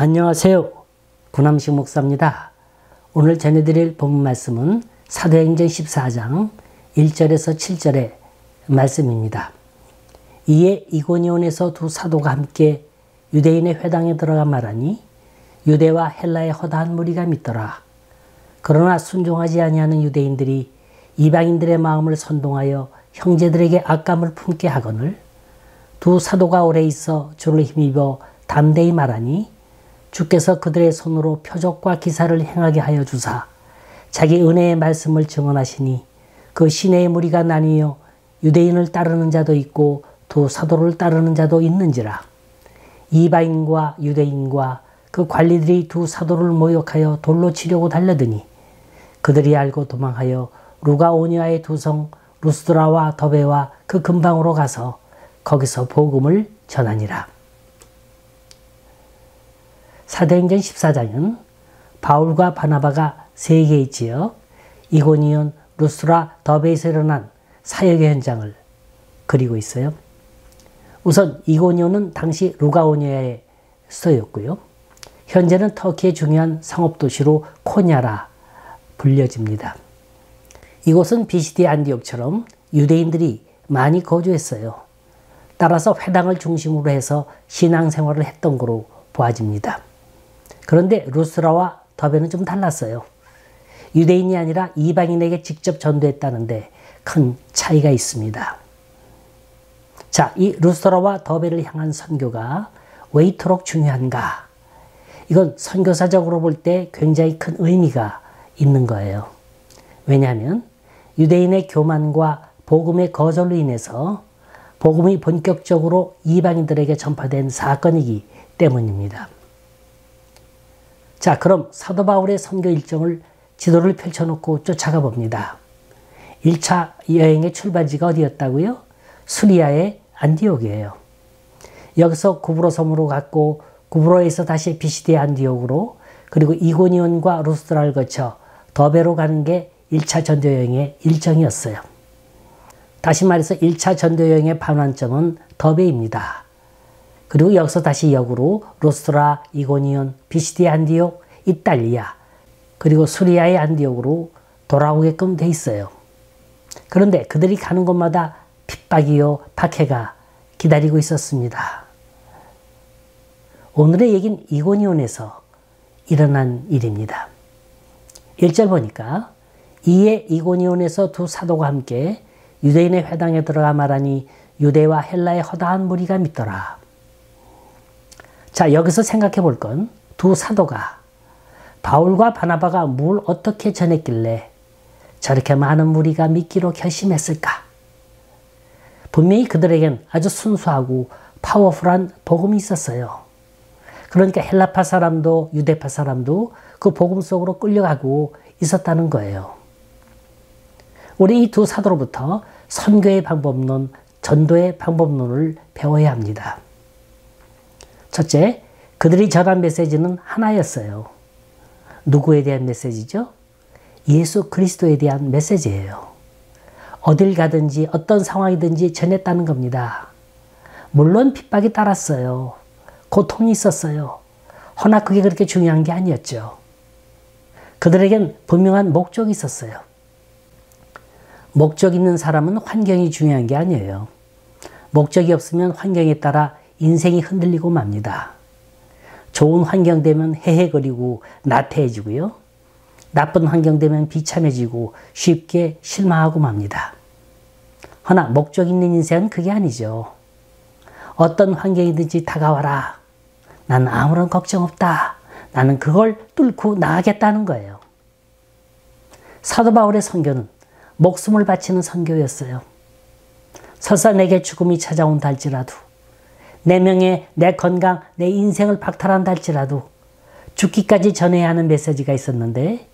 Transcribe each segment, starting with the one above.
안녕하세요. 구남식 목사입니다. 오늘 전해드릴 본문 말씀은 사도행전 14장 1절에서 7절의 말씀입니다. 이에 이고니온에서 두 사도가 함께 유대인의 회당에 들어가 말하니 유대와 헬라의 허다한 무리가 믿더라. 그러나 순종하지 아니하는 유대인들이 이방인들의 마음을 선동하여 형제들에게 악감을 품게 하거늘 두 사도가 오래 있어 주를 힘입어 담대히 말하니 주께서 그들의 손으로 표적과 기사를 행하게 하여 주사 자기 은혜의 말씀을 증언하시니 그 시내의 무리가 나뉘어 유대인을 따르는 자도 있고 두 사도를 따르는 자도 있는지라. 이방인과 유대인과 그 관리들이 두 사도를 모욕하여 돌로 치려고 달려드니 그들이 알고 도망하여 루가오니아의 두 성 루스드라와 더베와 그 근방으로 가서 거기서 복음을 전하니라. 사도행전 14장은 바울과 바나바가 세 개의 지역 이고니온, 루스드라, 더베에서 일어난 사역의 현장을 그리고 있어요. 우선 이고니온은 당시 루가오니아의 수도였고요. 현재는 터키의 중요한 상업도시로 코냐라 불려집니다. 이곳은 비시디 안디옥처럼 유대인들이 많이 거주했어요. 따라서 회당을 중심으로 해서 신앙생활을 했던 거로 보아집니다. 그런데 루스드라와 더베는 좀 달랐어요. 유대인이 아니라 이방인에게 직접 전도했다는데 큰 차이가 있습니다. 자, 이 루스드라와 더베를 향한 선교가 왜 이토록 중요한가? 이건 선교사적으로 볼 때 굉장히 큰 의미가 있는 거예요. 왜냐하면 유대인의 교만과 복음의 거절로 인해서 복음이 본격적으로 이방인들에게 전파된 사건이기 때문입니다. 자, 그럼 사도 바울의 선교 일정을 지도를 펼쳐놓고 쫓아가 봅니다. 1차 여행의 출발지가 어디였다고요? 수리아의 안디옥이에요. 여기서 구브로 섬으로 갔고 구브로에서 다시 비시디 안디옥으로 그리고 이고니온과 루스드라를 거쳐 더베로 가는 게 1차 전도여행의 일정이었어요. 다시 말해서 1차 전도여행의 반환점은 더베입니다. 그리고 여기서 다시 역으로 루스드라, 이고니온, 비시디 안디옥, 이탈리아, 그리고 수리아의 안디옥으로 돌아오게끔 돼 있어요. 그런데 그들이 가는 곳마다 핍박이요, 박해가 기다리고 있었습니다. 오늘의 얘기는 이고니온에서 일어난 일입니다. 1절 보니까 이에 이고니온에서 두 사도가 함께 유대인의 회당에 들어가 말하니 유대와 헬라의 허다한 무리가 믿더라. 자, 여기서 생각해 볼 건 두 사도가 바울과 바나바가 뭘 어떻게 전했길래 저렇게 많은 무리가 믿기로 결심했을까? 분명히 그들에겐 아주 순수하고 파워풀한 복음이 있었어요. 그러니까 헬라파 사람도 유대파 사람도 그 복음 속으로 끌려가고 있었다는 거예요. 우리 이 두 사도로부터 선교의 방법론, 전도의 방법론을 배워야 합니다. 첫째, 그들이 전한 메시지는 하나였어요. 누구에 대한 메시지죠? 예수 그리스도에 대한 메시지예요. 어딜 가든지 어떤 상황이든지 전했다는 겁니다. 물론 핍박이 따랐어요. 고통이 있었어요. 허나 그게 그렇게 중요한 게 아니었죠. 그들에겐 분명한 목적이 있었어요. 목적 있는 사람은 환경이 중요한 게 아니에요. 목적이 없으면 환경에 따라 인생이 흔들리고 맙니다. 좋은 환경 되면 헤헤거리고 나태해지고요. 나쁜 환경 되면 비참해지고 쉽게 실망하고 맙니다. 허나 목적 있는 인생은 그게 아니죠. 어떤 환경이든지 다가와라. 나는 아무런 걱정 없다. 나는 그걸 뚫고 나가겠다는 거예요. 사도 바울의 선교는 목숨을 바치는 선교였어요. 설사 내게 죽음이 찾아온다 할지라도 내 명예, 내 건강, 내 인생을 박탈한다 할지라도 죽기까지 전해야 하는 메시지가 있었는데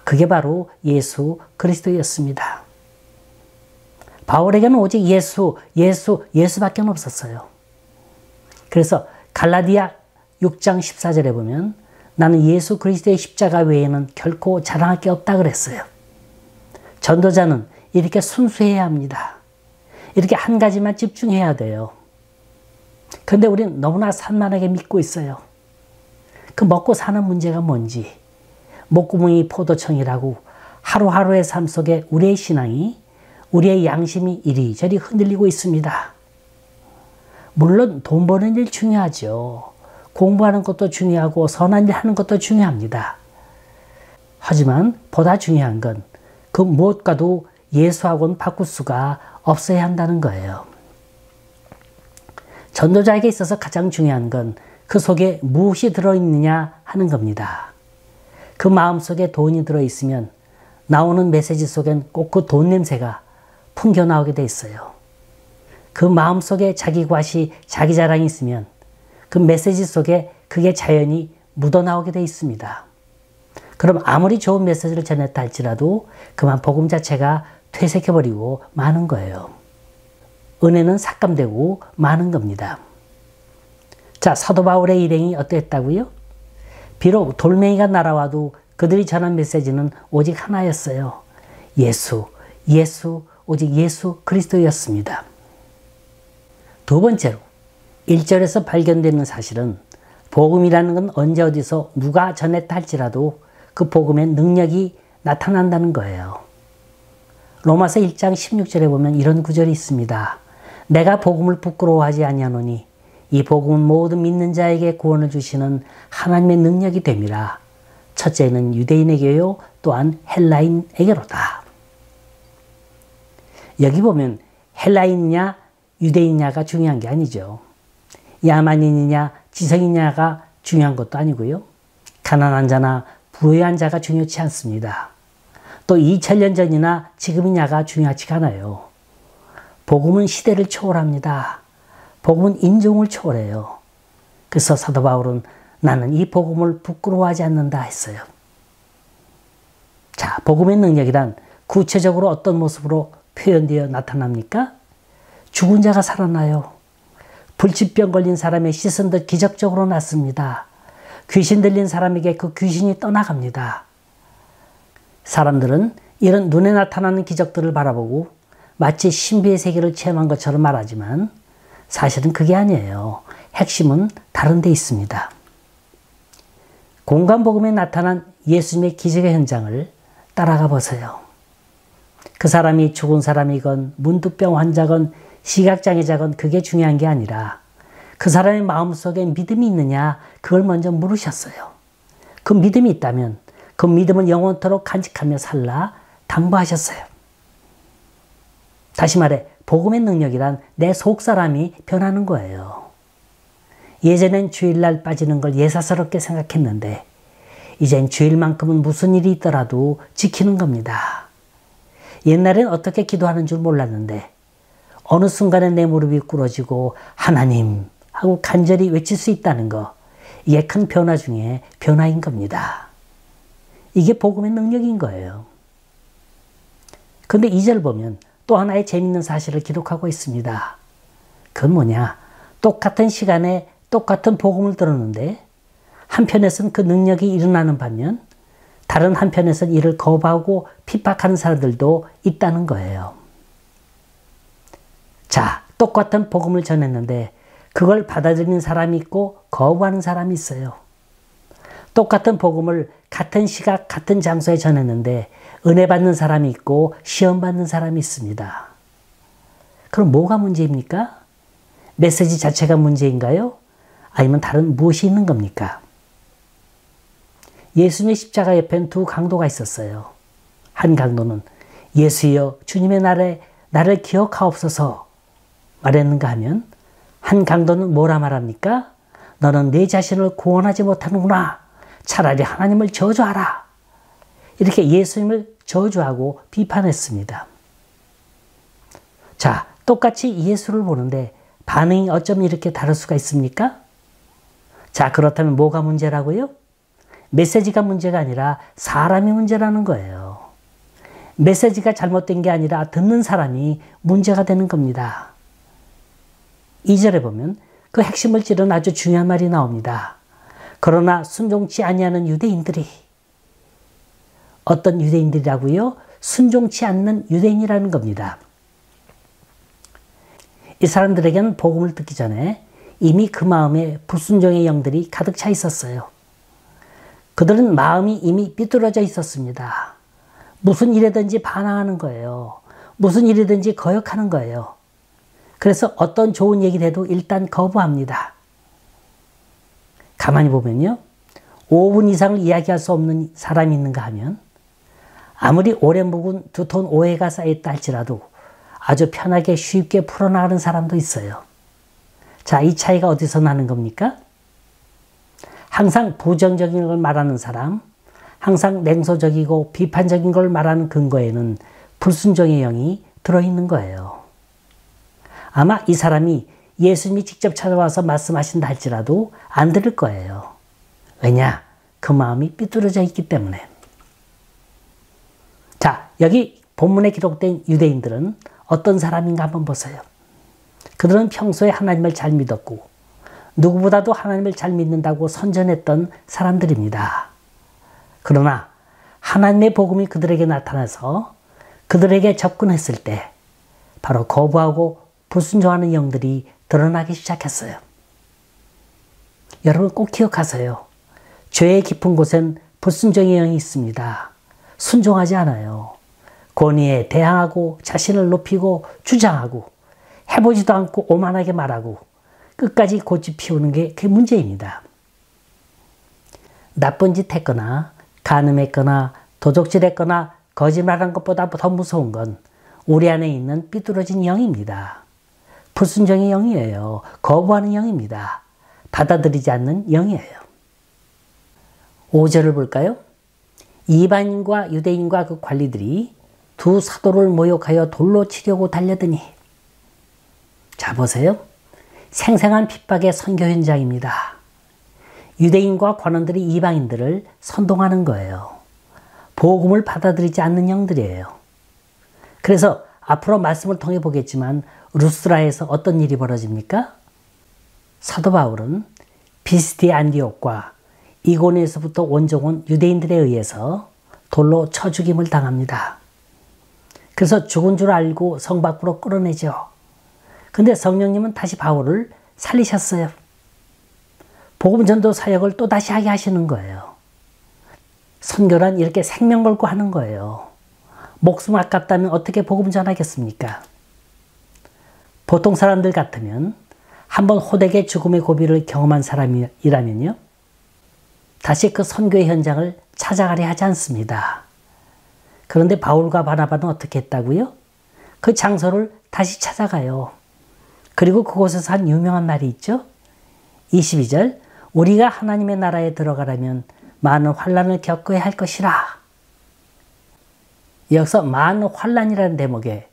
그게 바로 예수 그리스도였습니다. 바울에게는 오직 예수밖에 없었어요. 그래서 갈라디아 6장 14절에 보면 나는 예수 그리스도의 십자가 외에는 결코 자랑할 게 없다 그랬어요. 전도자는 이렇게 순수해야 합니다. 이렇게 한 가지만 집중해야 돼요. 그런데 우리는 너무나 산만하게 믿고 있어요. 그 먹고 사는 문제가 뭔지, 목구멍이 포도청이라고 하루하루의 삶 속에 우리의 신앙이, 우리의 양심이 이리저리 흔들리고 있습니다. 물론 돈 버는 일 중요하죠. 공부하는 것도 중요하고 선한 일 하는 것도 중요합니다. 하지만 보다 중요한 건 그 무엇과도 예수하고는 바꿀 수가 없어야 한다는 거예요. 전도자에게 있어서 가장 중요한 건 그 속에 무엇이 들어있느냐 하는 겁니다. 그 마음속에 돈이 들어있으면 나오는 메시지 속엔 꼭 그 돈 냄새가 풍겨 나오게 돼 있어요. 그 마음속에 자기 과시, 자기 자랑이 있으면 그 메시지 속에 그게 자연히 묻어나오게 돼 있습니다. 그럼 아무리 좋은 메시지를 전했다 할지라도 그만 복음 자체가 퇴색해버리고 마는 거예요. 은혜는 삭감되고 마는 겁니다. 자, 사도 바울의 일행이 어땠다고요? 비록 돌멩이가 날아와도 그들이 전한 메시지는 오직 하나였어요. 예수, 오직 예수 그리스도였습니다. 두 번째로 1절에서 발견되는 사실은 복음이라는 건 언제 어디서 누가 전했다 할지라도 그 복음의 능력이 나타난다는 거예요. 로마서 1장 16절에 보면 이런 구절이 있습니다. 내가 복음을 부끄러워하지 아니하노니 이 복음은 모든 믿는 자에게 구원을 주시는 하나님의 능력이 됨이라. 첫째는 유대인에게요, 또한 헬라인에게로다. 여기 보면 헬라인이냐 유대인이냐가 중요한 게 아니죠. 야만인이냐 지성이냐가 중요한 것도 아니고요. 가난한 자나 부유한 자가 중요치 않습니다. 또 2000년 전이나 지금이냐가 중요하지가 않아요. 복음은 시대를 초월합니다. 복음은 인종을 초월해요. 그래서 사도 바울은 나는 이 복음을 부끄러워하지 않는다 했어요. 자, 복음의 능력이란 구체적으로 어떤 모습으로 표현되어 나타납니까? 죽은 자가 살아나요. 불치병 걸린 사람의 시선도 기적적으로 낫습니다. 귀신 들린 사람에게 그 귀신이 떠나갑니다. 사람들은 이런 눈에 나타나는 기적들을 바라보고 마치 신비의 세계를 체험한 것처럼 말하지만 사실은 그게 아니에요. 핵심은 다른 데 있습니다. 공간복음에 나타난 예수님의 기적의 현장을 따라가 보세요. 그 사람이 죽은 사람이건 문득병 환자건 시각장애자건 그게 중요한 게 아니라 그 사람의 마음속에 믿음이 있느냐 그걸 먼저 물으셨어요. 그 믿음이 있다면 그 믿음은 영원토록 간직하며 살라 당부하셨어요. 다시 말해 복음의 능력이란 내 속사람이 변하는 거예요. 예전엔 주일날 빠지는 걸 예사스럽게 생각했는데 이젠 주일만큼은 무슨 일이 있더라도 지키는 겁니다. 옛날엔 어떻게 기도하는 줄 몰랐는데 어느 순간에 내 무릎이 꿇어지고 하나님 하고 간절히 외칠 수 있다는 거, 이게 큰 변화 중에 변화인 겁니다. 이게 복음의 능력인 거예요. 그런데 2절 보면 또 하나의 재밌는 사실을 기록하고 있습니다. 그건 뭐냐? 똑같은 시간에 똑같은 복음을 들었는데 한편에서는 그 능력이 일어나는 반면 다른 한편에서는 이를 거부하고 핍박하는 사람들도 있다는 거예요. 자, 똑같은 복음을 전했는데 그걸 받아들이는 사람이 있고 거부하는 사람이 있어요. 똑같은 복음을 같은 시각, 같은 장소에 전했는데 은혜 받는 사람이 있고 시험 받는 사람이 있습니다. 그럼 뭐가 문제입니까? 메시지 자체가 문제인가요? 아니면 다른 무엇이 있는 겁니까? 예수님의 십자가 옆엔 두 강도가 있었어요. 한 강도는 예수여 주님의 날에 나를 기억하옵소서 말했는가 하면 한 강도는 뭐라 말합니까? 너는 내 자신을 구원하지 못하는구나. 차라리 하나님을 저주하라. 이렇게 예수님을 저주하고 비판했습니다. 자, 똑같이 예수를 보는데 반응이 어쩜 이렇게 다를 수가 있습니까? 자, 그렇다면 뭐가 문제라고요? 메시지가 문제가 아니라 사람이 문제라는 거예요. 메시지가 잘못된 게 아니라 듣는 사람이 문제가 되는 겁니다. 2절에 보면 그 핵심을 찌른 아주 중요한 말이 나옵니다. 그러나 순종치 아니하는 유대인들이, 어떤 유대인들이라고요? 순종치 않는 유대인이라는 겁니다. 이 사람들에게는 복음을 듣기 전에 이미 그 마음에 불순종의 영들이 가득 차 있었어요. 그들은 마음이 이미 삐뚤어져 있었습니다. 무슨 일이든지 반항하는 거예요. 무슨 일이든지 거역하는 거예요. 그래서 어떤 좋은 얘기를 해도 일단 거부합니다. 가만히 보면요. 5분 이상을 이야기할 수 없는 사람이 있는가 하면 아무리 오래 묵은 두터운 오해가 쌓였다 할지라도 아주 편하게 쉽게 풀어나가는 사람도 있어요. 자, 이 차이가 어디서 나는 겁니까? 항상 부정적인 걸 말하는 사람, 항상 냉소적이고 비판적인 걸 말하는 근거에는 불순종의 영이 들어있는 거예요. 아마 이 사람이 예수님이 직접 찾아와서 말씀하신다 할지라도 안 들을 거예요. 왜냐? 그 마음이 삐뚤어져 있기 때문에. 자, 여기 본문에 기록된 유대인들은 어떤 사람인가 한번 보세요. 그들은 평소에 하나님을 잘 믿었고 누구보다도 하나님을 잘 믿는다고 선전했던 사람들입니다. 그러나 하나님의 복음이 그들에게 나타나서 그들에게 접근했을 때 바로 거부하고 불순종하는 영들이 드러나기 시작했어요. 여러분 꼭 기억하세요. 죄의 깊은 곳엔 불순종의 영이 있습니다. 순종하지 않아요. 권위에 대항하고 자신을 높이고 주장하고 해보지도 않고 오만하게 말하고 끝까지 고집 피우는 게 그게 문제입니다. 나쁜 짓 했거나 간음했거나 도적질했거나 거짓말한 것보다 더 무서운 건 우리 안에 있는 삐뚤어진 영입니다. 불순종의 영이에요. 거부하는 영입니다. 받아들이지 않는 영이에요. 5절을 볼까요? 이방인과 유대인과 그 관리들이 두 사도를 모욕하여 돌로 치려고 달려드니. 자, 보세요. 생생한 핍박의 선교 현장입니다. 유대인과 관원들이 이방인들을 선동하는 거예요. 복음을 받아들이지 않는 영들이에요. 그래서 앞으로 말씀을 통해 보겠지만 루스드라에서 어떤 일이 벌어집니까? 사도 바울은 비스디 안디옥과 이고니에서부터 원종온 유대인들에 의해서 돌로 쳐 죽임을 당합니다. 그래서 죽은 줄 알고 성 밖으로 끌어내죠. 근데 성령님은 다시 바울을 살리셨어요. 복음 전도 사역을 또 다시 하게 하시는 거예요. 선교란 이렇게 생명 걸고 하는 거예요. 목숨 아깝다면 어떻게 복음 전하겠습니까? 보통 사람들 같으면 한번 호되게 죽음의 고비를 경험한 사람이라면요. 다시 그 선교의 현장을 찾아가려 하지 않습니다. 그런데 바울과 바나바는 어떻게 했다고요? 그 장소를 다시 찾아가요. 그리고 그곳에서 한 유명한 말이 있죠. 22절 우리가 하나님의 나라에 들어가려면 많은 환난을 겪어야 할 것이라. 여기서 많은 환난이라는 대목에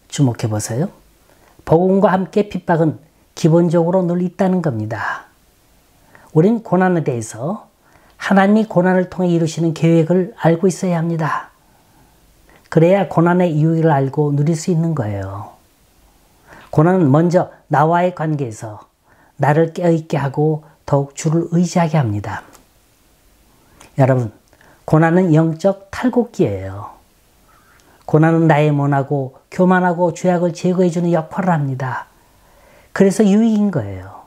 주목해 보세요. 복음과 함께 핍박은 기본적으로 늘 있다는 겁니다. 우린 고난에 대해서 하나님이 고난을 통해 이루시는 계획을 알고 있어야 합니다. 그래야 고난의 이유를 알고 누릴 수 있는 거예요. 고난은 먼저 나와의 관계에서 나를 깨어있게 하고 더욱 주를 의지하게 합니다. 여러분, 고난은 영적 탈곡기예요. 고난은 나의 모나고 교만하고 죄악을 제거해주는 역할을 합니다. 그래서 유익인 거예요.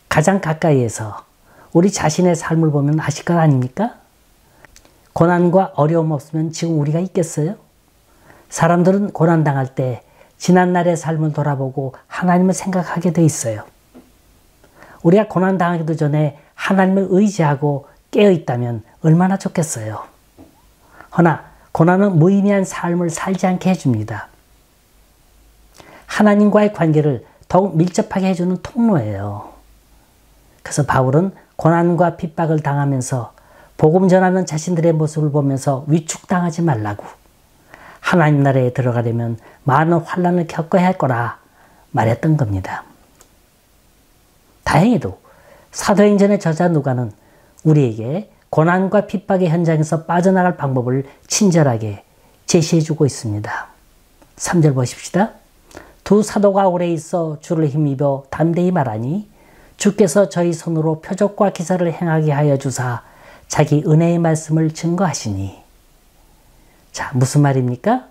가장 가까이에서 우리 자신의 삶을 보면 아실 것 아닙니까? 고난과 어려움 없으면 지금 우리가 있겠어요? 사람들은 고난당할 때 지난날의 삶을 돌아보고 하나님을 생각하게 돼 있어요. 우리가 고난당하기도 전에 하나님을 의지하고 깨어있다면 얼마나 좋겠어요. 허나 고난은 무의미한 삶을 살지 않게 해줍니다. 하나님과의 관계를 더욱 밀접하게 해주는 통로예요. 그래서 바울은 고난과 핍박을 당하면서 복음 전하는 자신들의 모습을 보면서 위축당하지 말라고, 하나님 나라에 들어가려면 많은 환난을 겪어야 할 거라 말했던 겁니다. 다행히도 사도행전의 저자 누가는 우리에게 고난과 핍박의 현장에서 빠져나갈 방법을 친절하게 제시해주고 있습니다. 3절 보십시다. 두 사도가 오래 있어 주를 힘입어 담대히 말하니 주께서 저희 손으로 표적과 기사를 행하게 하여 주사 자기 은혜의 말씀을 증거하시니. 자, 무슨 말입니까?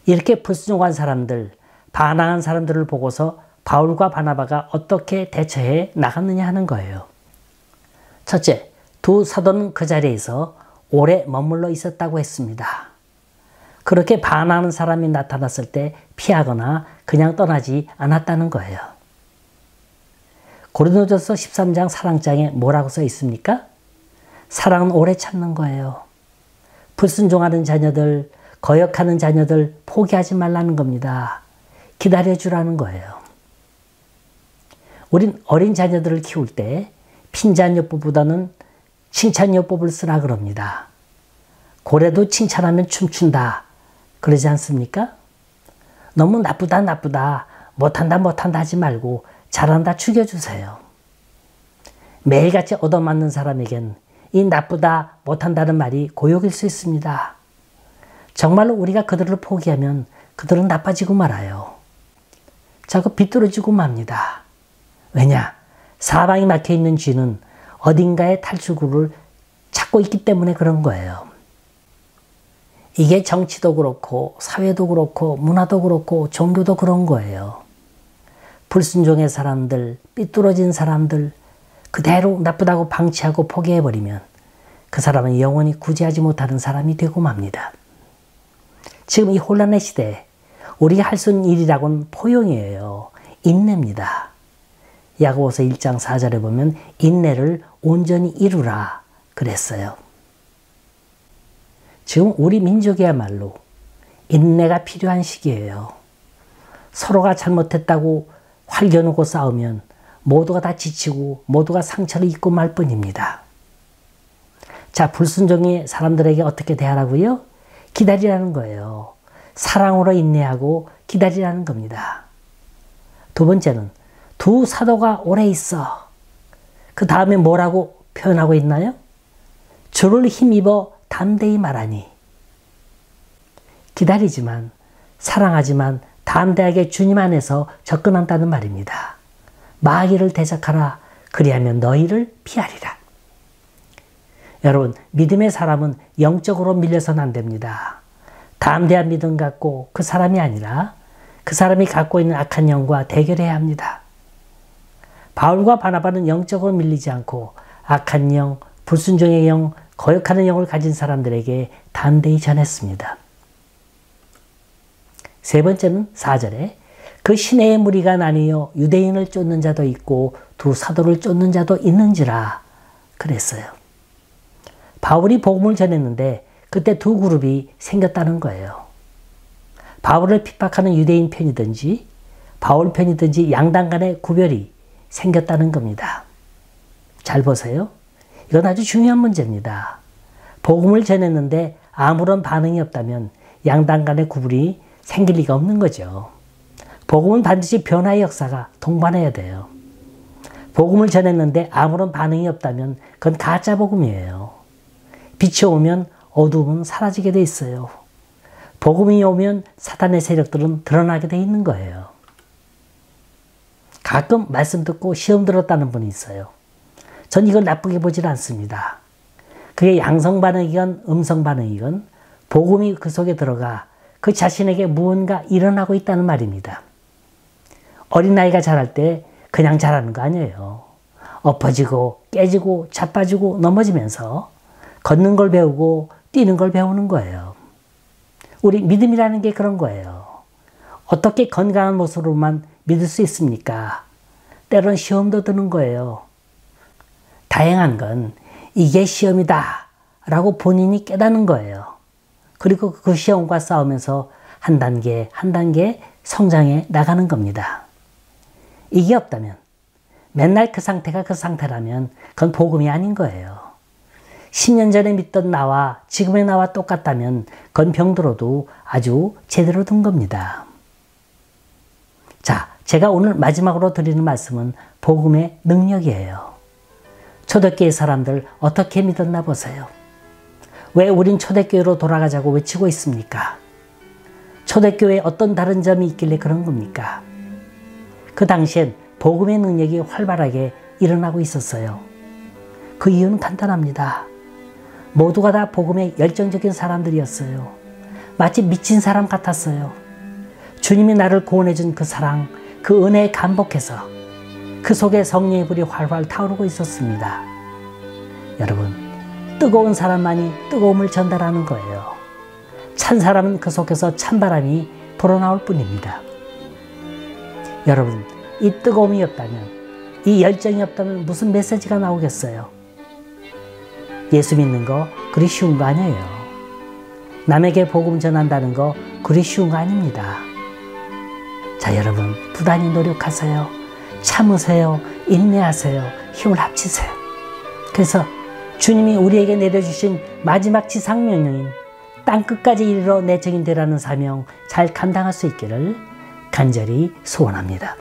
이렇게 불순종한 사람들, 반항한 사람들을 보고서 바울과 바나바가 어떻게 대처해 나갔느냐 하는 거예요. 첫째, 두 사도는 그 자리에서 오래 머물러 있었다고 했습니다. 그렇게 반하는 사람이 나타났을 때 피하거나 그냥 떠나지 않았다는 거예요. 고린도전서 13장 사랑장에 뭐라고 써 있습니까? 사랑은 오래 참는 거예요. 불순종하는 자녀들, 거역하는 자녀들 포기하지 말라는 겁니다. 기다려주라는 거예요. 우린 어린 자녀들을 키울 때 핀잔요법보다는 칭찬요법을 쓰라 그럽니다. 고래도 칭찬하면 춤춘다 그러지 않습니까? 너무 나쁘다 못한다 하지 말고 잘한다 죽여주세요. 매일같이 얻어맞는 사람에겐 이 나쁘다 못한다는 말이 고역일 수 있습니다. 정말로 우리가 그들을 포기하면 그들은 나빠지고 말아요. 자꾸 비뚤어지고 맙니다. 왜냐? 사방이 막혀있는 쥐는 어딘가에 탈출구를 찾고 있기 때문에 그런 거예요. 이게 정치도 그렇고 사회도 그렇고 문화도 그렇고 종교도 그런 거예요. 불순종의 사람들, 삐뚤어진 사람들 그대로 나쁘다고 방치하고 포기해버리면 그 사람은 영원히 구제하지 못하는 사람이 되고 맙니다. 지금 이 혼란의 시대에 우리가 할 수 있는 일이라고는 포용이에요. 인내입니다. 야고보서 1장 4절에 보면 인내를 온전히 이루라 그랬어요. 지금 우리 민족이야말로 인내가 필요한 시기예요. 서로가 잘못했다고 활겨놓고 싸우면 모두가 다 지치고 모두가 상처를 입고 말 뿐입니다. 자, 불순종의 사람들에게 어떻게 대하라고요? 기다리라는 거예요. 사랑으로 인내하고 기다리라는 겁니다. 두 번째는 두 사도가 오래 있어. 그 다음에 뭐라고 표현하고 있나요? 주를 힘입어 담대히 말하니. 기다리지만 사랑하지만 담대하게 주님 안에서 접근한다는 말입니다. 마귀를 대적하라. 그리하면 너희를 피하리라. 여러분, 믿음의 사람은 영적으로 밀려서는 안 됩니다. 담대한 믿음 갖고 그 사람이 아니라 그 사람이 갖고 있는 악한 영과 대결해야 합니다. 바울과 바나바는 영적으로 밀리지 않고 악한 영, 불순종의 영, 거역하는 영을 가진 사람들에게 담대히 전했습니다. 세 번째는 4절에 그 시내의 무리가 나뉘어 유대인을 쫓는 자도 있고 두 사도를 쫓는 자도 있는지라 그랬어요. 바울이 복음을 전했는데 그때 두 그룹이 생겼다는 거예요. 바울을 핍박하는 유대인 편이든지 바울 편이든지 양당 간의 구별이 생겼다는 겁니다. 잘 보세요. 이건 아주 중요한 문제입니다. 복음을 전했는데 아무런 반응이 없다면 양당 간의 구분이 생길 리가 없는 거죠. 복음은 반드시 변화의 역사가 동반해야 돼요. 복음을 전했는데 아무런 반응이 없다면 그건 가짜 복음이에요. 빛이 오면 어두움은 사라지게 돼 있어요. 복음이 오면 사탄의 세력들은 드러나게 돼 있는 거예요. 가끔 말씀 듣고 시험 들었다는 분이 있어요. 전 이걸 나쁘게 보질 않습니다. 그게 양성 반응이건 음성 반응이건 복음이 그 속에 들어가 그 자신에게 무언가 일어나고 있다는 말입니다. 어린아이가 자랄 때 그냥 자라는 거 아니에요. 엎어지고 깨지고 자빠지고 넘어지면서 걷는 걸 배우고 뛰는 걸 배우는 거예요. 우리 믿음이라는 게 그런 거예요. 어떻게 건강한 모습으로만 믿을 수 있습니까? 때론 시험도 드는 거예요. 다행한 건 이게 시험이다 라고 본인이 깨닫는 거예요. 그리고 그 시험과 싸우면서 한 단계 한 단계 성장해 나가는 겁니다. 이게 없다면 맨날 그 상태가 그 상태라면 그건 복음이 아닌 거예요. 10년 전에 믿던 나와 지금의 나와 똑같다면 그건 병들어도 아주 제대로 든 겁니다. 자, 제가 오늘 마지막으로 드리는 말씀은 복음의 능력이에요. 초대교회 사람들 어떻게 믿었나 보세요. 왜 우린 초대교회로 돌아가자고 외치고 있습니까? 초대교회에 어떤 다른 점이 있길래 그런 겁니까? 그 당시엔 복음의 능력이 활발하게 일어나고 있었어요. 그 이유는 간단합니다. 모두가 다 복음에 열정적인 사람들이었어요. 마치 미친 사람 같았어요. 주님이 나를 구원해준 그 사랑, 그 은혜에 감복해서 그 속에 성령의 불이 활활 타오르고 있었습니다. 여러분, 뜨거운 사람만이 뜨거움을 전달하는 거예요. 찬 사람은 그 속에서 찬바람이 불어나올 뿐입니다. 여러분, 이 뜨거움이 없다면, 이 열정이 없다면 무슨 메시지가 나오겠어요? 예수 믿는 거 그리 쉬운 거 아니에요. 남에게 복음 전한다는 거 그리 쉬운 거 아닙니다. 자, 여러분, 부단히 노력하세요. 참으세요. 인내하세요. 힘을 합치세요. 그래서 주님이 우리에게 내려주신 마지막 지상명령인 땅끝까지 이르러 내 증인 되라는 사명 잘 감당할 수 있기를 간절히 소원합니다.